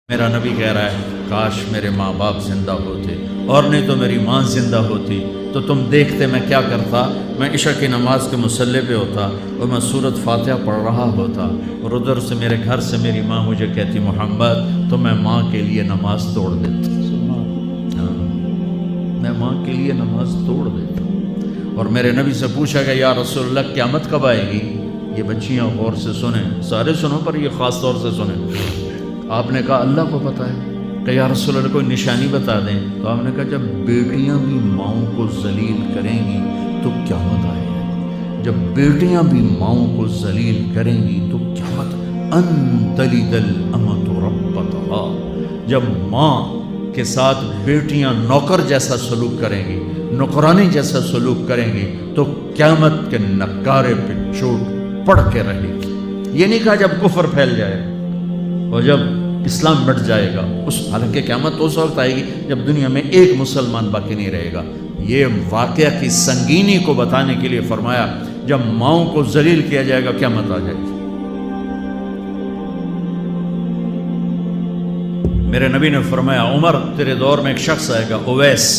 میرا نبی کہہ رہا ہے کاش میرے ماں باپ زندہ ہوتے اور نہیں تو میری ماں زندہ ہوتی تو تم دیکھتے میں کیا کرتا. میں عشاء کی نماز کے مصلی پہ ہوتا اور میں سورۃ فاتحہ پڑھ رہا ہوتا اور ادھر سے میرے گھر سے میری ماں مجھے کہتی محمد، تو میں ماں کے لیے نماز توڑ دیتا. میں ماں کے لیے نماز توڑ دیتا. اور میرے نبی سے پوچھا کہ یا رسول اللہ قیامت کب آئے گی؟ یہ بچیاں غور سے سنیں، سارے سنو پر یہ خاص طور سے سنیں. آپ نے کہا اللہ کو پتہ ہے. کہ یا رسول اللہ کوئی نشانی بتا دیں. تو آپ نے کہا جب بیٹیاں بھی ماؤں کو ذلیل کریں گی تو قیامت آئے گی. جب بیٹیاں بھی ماؤں کو ذلیل کریں گی تو قیامت. ان تلد الامۃ ربتہا، جب ماں کے ساتھ بیٹیاں نوکر جیسا سلوک کریں گی، نوکرانی جیسا سلوک کریں گی تو قیامت کے نکارے پہ چوٹ پڑ کے رہے گی. یہ نہیں کہا جب کفر پھیل جائے اور جب اسلام مٹ جائے گا. اس حالانکہ قیامت اس وقت آئے گی جب دنیا میں ایک مسلمان باقی نہیں رہے گا. یہ واقعہ کی سنگینی کو بتانے کے لیے فرمایا جب ماؤں کو ذلیل کیا جائے گا قیامت آ جائے گی. میرے نبی نے فرمایا عمر تیرے دور میں ایک شخص آئے گا اویس،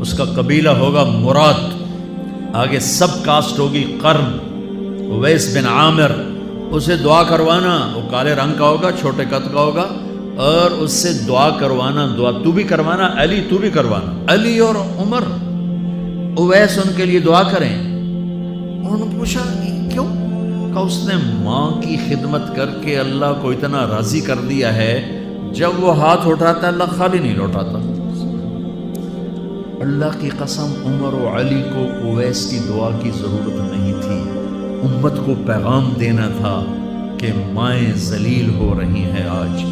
اس کا قبیلہ ہوگا مراد، آگے سب کاسٹ ہوگی قرن. اویس بن عامر، اسے دعا کروانا، وہ کالے رنگ کا ہوگا، چھوٹے قد کا ہوگا، اور اس سے دعا کروانا. دعا تو بھی کروانا، علی تو بھی کروانا. علی اور عمر اویس ان کے لیے دعا کریں. انہوں نے پوچھا کیوں؟ کہ اس نے ماں کی خدمت کر کے اللہ کو اتنا راضی کر دیا ہے، جب وہ ہاتھ اٹھاتا اللہ خالی نہیں لوٹاتا. اللہ کی قسم عمر و علی کو اویس کی دعا کی ضرورت نہیں تھی. امت کو پیغام دینا تھا کہ مائیں ذلیل ہو رہی ہیں آج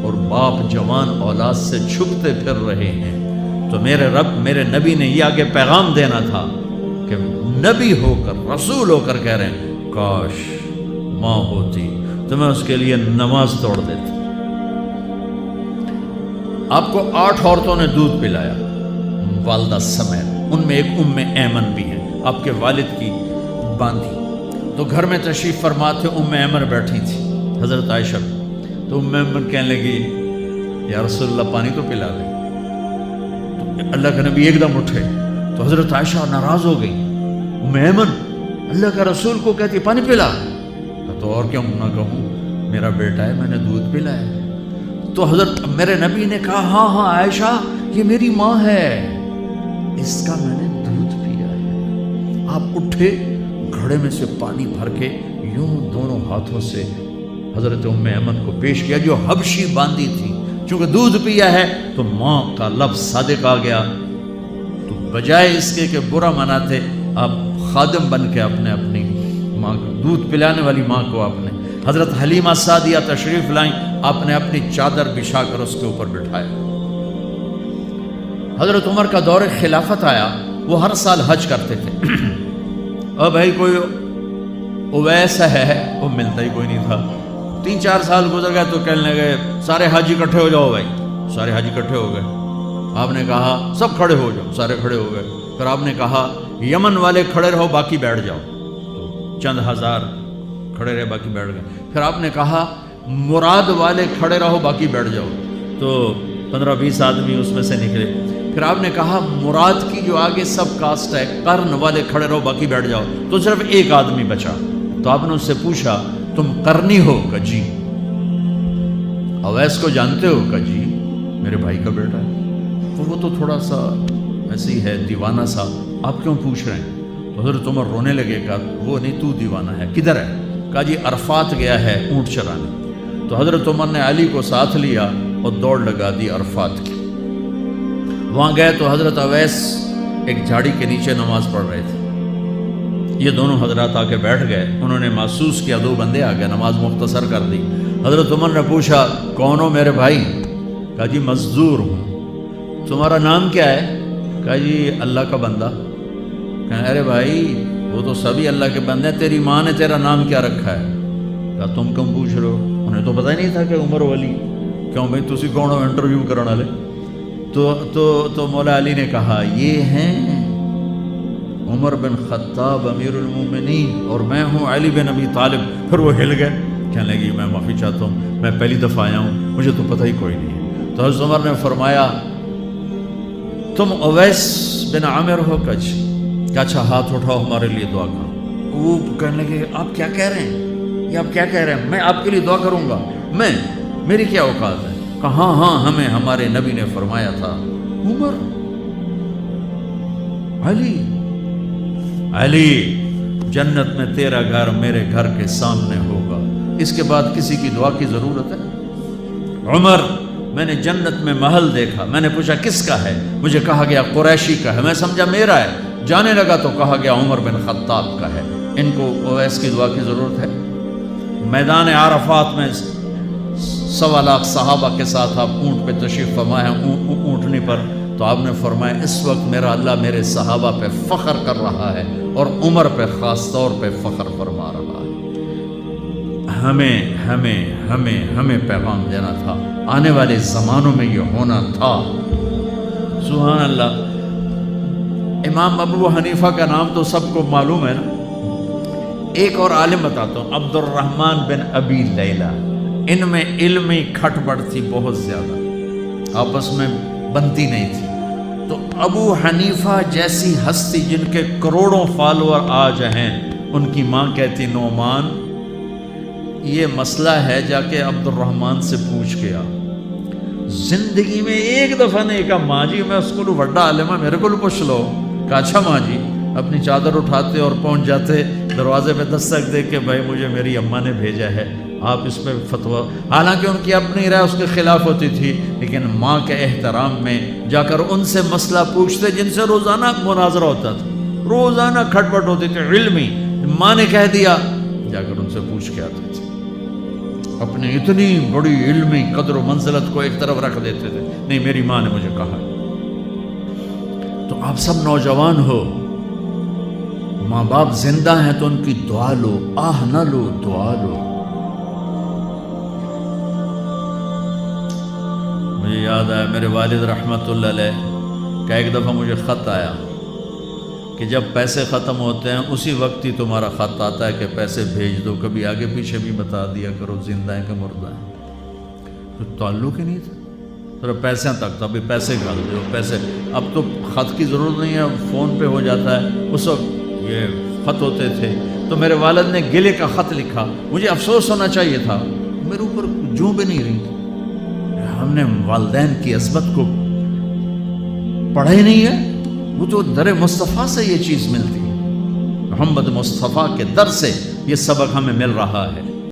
اور باپ جوان اولاد سے چھپتے پھر رہے ہیں. تو میرے رب میرے نبی نے یہ آگے پیغام دینا تھا کہ نبی ہو کر رسول ہو کر کہہ رہے ہیں کاش ماں ہوتی تو میں اس کے لیے نماز توڑ دیتا. آپ کو 8 عورتوں نے دودھ پلایا والدہ سمیت، ان میں ایک ایمن بھی ہے آپ کے والد کی باندھی. تو گھر میں تشریف فرما تھے، ایمن بیٹھی تھی حضرت عائشہ. تو ایمن کہنے لگی یا رسول اللہ پانی تو پلا دے. تو اللہ کے نبی ایک دم اٹھے تو حضرت عائشہ ناراض ہو گئی. ایمن اللہ کا رسول کو کہتی پانی پلا. تو اور کیوں نہ کہوں، میرا بیٹا ہے، میں نے دودھ پلایا. تو حضرت میرے نبی نے کہا ہاں عائشہ یہ میری ماں ہے، اس کا میں نے دودھ پیا ہے. آپ اٹھے، گھڑے میں سے پانی بھر کے یوں دونوں ہاتھوں سے حضرت ایمن کو پیش کیا جو حبشی باندھی تھی. چونکہ دودھ پیا ہے تو ماں کا لفظ صادق آ گیا. تو بجائے اس کے کہ برا مناتے، آپ خادم بن کے اپنی ماں کو دودھ پلانے والی ماں کو آپ نے حضرت حلیمہ سعدیہ تشریف لائیں، آپ نے اپنی چادر بچھا کر اس کے اوپر بٹھایا. حضرت عمر کا دور خلافت آیا، وہ ہر سال حج کرتے تھے. اور بھائی کوئی اویس ہے، وہ ملتا ہی کوئی نہیں تھا. 3-4 سال گزر گئے تو کہنے لگے سارے حج اکٹھے ہو جاؤ. بھائی سارے حج اکٹھے ہو گئے. آپ نے کہا سب کھڑے ہو جاؤ، سارے کھڑے ہو گئے. پھر آپ نے کہا یمن والے کھڑے رہو باقی بیٹھ جاؤ. تو چند ہزار کھڑے رہے باقی بیٹھ گئے. پھر آپ نے کہا مراد والے کھڑے رہو باقی بیٹھ جاؤ. تو 15-20 آدمی اس میں سے نکلے. پھر آپ نے کہا مراد کی جو آگے سب کاسٹ ہے قرن والے کھڑے رہو باقی بیٹھ جاؤ. تو صرف ایک آدمی بچا. تو آپ نے اس سے پوچھا تم قرنی ہو؟ کہ جی. اویس کو جانتے ہو؟ کہ جی میرے بھائی کا بیٹا ہے. تو وہ تو تھوڑا سا ایسے ہی ہے دیوانہ سا، آپ کیوں پوچھ رہے ہیں؟ تو حضرت عمر رونے لگے. کہا وہ نہیں تو دیوانہ ہے. کدھر ہے؟ کہا جی عرفات گیا ہے اونٹ چرانے. تو حضرت عمر نے علی کو ساتھ لیا اور دوڑ لگا دی عرفات کی. وہاں گئے تو حضرت اویس ایک جھاڑی کے نیچے نماز پڑھ رہے تھے. یہ دونوں حضرات آ کے بیٹھ گئے. انہوں نے محسوس کیا 2 بندے آ گئے، نماز مختصر کر دی. حضرت عمر نے پوچھا کون ہو میرے بھائی؟ کہا جی مزدور ہوں. تمہارا نام کیا ہے؟ کہا جی اللہ کا بندہ. کہا ارے بھائی وہ تو سبھی اللہ کے بندے ہیں، تیری ماں نے تیرا نام کیا رکھا ہے؟ کہا تم کم پوچھ رہے ہو؟ انہیں تو پتہ ہی نہیں تھا کہ عمر ولی. کیوں بھائی تسی کون ہو انٹرویو کرنے والے؟ تو مولا علی نے کہا یہ ہیں عمر بن خطاب امیر المومنین اور میں ہوں علی بن ابی طالب. پھر وہ ہل گئے. کہنے لگی میں معافی چاہتا ہوں، میں پہلی دفعہ آیا ہوں، مجھے تو پتہ ہی کوئی نہیں ہے۔ تو حضرت عمر نے فرمایا تم اویس بن عامر ہو؟ کہ اچھا ہاتھ اٹھاؤ ہمارے لیے دعا کرو۔ وہ کہنے لگے آپ کیا کہہ رہے ہیں، یہ آپ کیا کہہ رہے ہیں، میں آپ کے لیے دعا کروں گا، میری کیا اوقات ہے؟ کہا ہاں ہمیں ہمارے نبی نے فرمایا تھا عمر علی جنت میں تیرا گھر میرے گھر کے سامنے ہوگا، اس کے بعد کسی کی دعا کی ضرورت ہے؟ عمر میں نے جنت میں محل دیکھا، میں نے پوچھا کس کا ہے، مجھے کہا گیا قریشی کا ہے، میں سمجھا میرا ہے، جانے لگا تو کہا گیا عمر بن خطاب کا ہے، ان کو اویس کی دعا کی ضرورت ہے؟ میدان عرفات میں 1.25 لاکھ صحابہ کے ساتھ آپ اونٹ پہ تشریف فرما ہے، اونٹنی پر، تو آپ نے فرمایا اس وقت میرا اللہ میرے صحابہ پہ فخر کر رہا ہے اور عمر پہ خاص طور پہ فخر فرما رہا ہے۔ ہمیں پیغام دینا تھا، آنے والے زمانوں میں یہ ہونا تھا۔ سبحان اللہ۔ امام ابو حنیفہ کا نام تو سب کو معلوم ہے نا، ایک اور عالم بتاتا ہوں، عبد الرحمن بن ابی لیلہ، ان میں علمی کھٹ بڑھ تھی بہت زیادہ، آپس میں بنتی نہیں تھی۔ تو ابو حنیفہ جیسی ہستی جن کے کروڑوں فالوور آج ہیں، ان کی ماں کہتی نعمان یہ مسئلہ ہے، جا کے عبد الرحمن سے پوچھ گیا۔ زندگی میں ایک دفعہ نے کہا ماں جی میں اس کو بڑا عالم ہے میرے کو پوچھ لو، کہا اچھا ماں جی، اپنی چادر اٹھاتے اور پہنچ جاتے دروازے پہ دستک دے کے بھائی مجھے میری اماں نے بھیجا ہے، آپ اس پہ فتویٰ، حالانکہ ان کی اپنی رائے اس کے خلاف ہوتی تھی، لیکن ماں کے احترام میں جا کر ان سے مسئلہ پوچھتے جن سے روزانہ مناظرہ ہوتا تھا، روزانہ کھٹ پٹ ہوتی تھی علمی، ماں نے کہہ دیا جا کر ان سے پوچھ کے آتے تھے، اپنی اتنی بڑی علمی قدر و منزلت کو ایک طرف رکھ دیتے تھے، نہیں میری ماں نے مجھے کہا۔ تو آپ سب نوجوان ہو، ماں باپ زندہ ہیں تو ان کی دعا لو، آہ نہ لو، دعا لو۔ مجھے یاد آیا میرے والد رحمت اللہ علیہ کا ایک دفعہ مجھے خط آیا کہ جب پیسے ختم ہوتے ہیں اسی وقت ہی تمہارا خط آتا ہے کہ پیسے بھیج دو، کبھی آگے پیچھے بھی بتا دیا کرو زندہ ہیں کہ مردہ ہیں۔ تو تعلق ہی نہیں تھا، صرف پیسے تک تھا، ابھی پیسے ڈال دو پیسے، اب تو خط کی ضرورت نہیں ہے، فون پہ ہو جاتا ہے، اس وقت یہ خط ہوتے تھے۔ تو میرے والد نے گلے کا خط لکھا، مجھے افسوس ہونا چاہیے تھا، میرے اوپر جوں بھی نہیں رہی تھی، ہم نے والدین کی عظمت کو پڑھا ہی نہیں ہے، وہ تو در مصطفیٰ سے یہ چیز ملتی ہے، محمد مصطفیٰ کے در سے یہ سبق ہمیں مل رہا ہے۔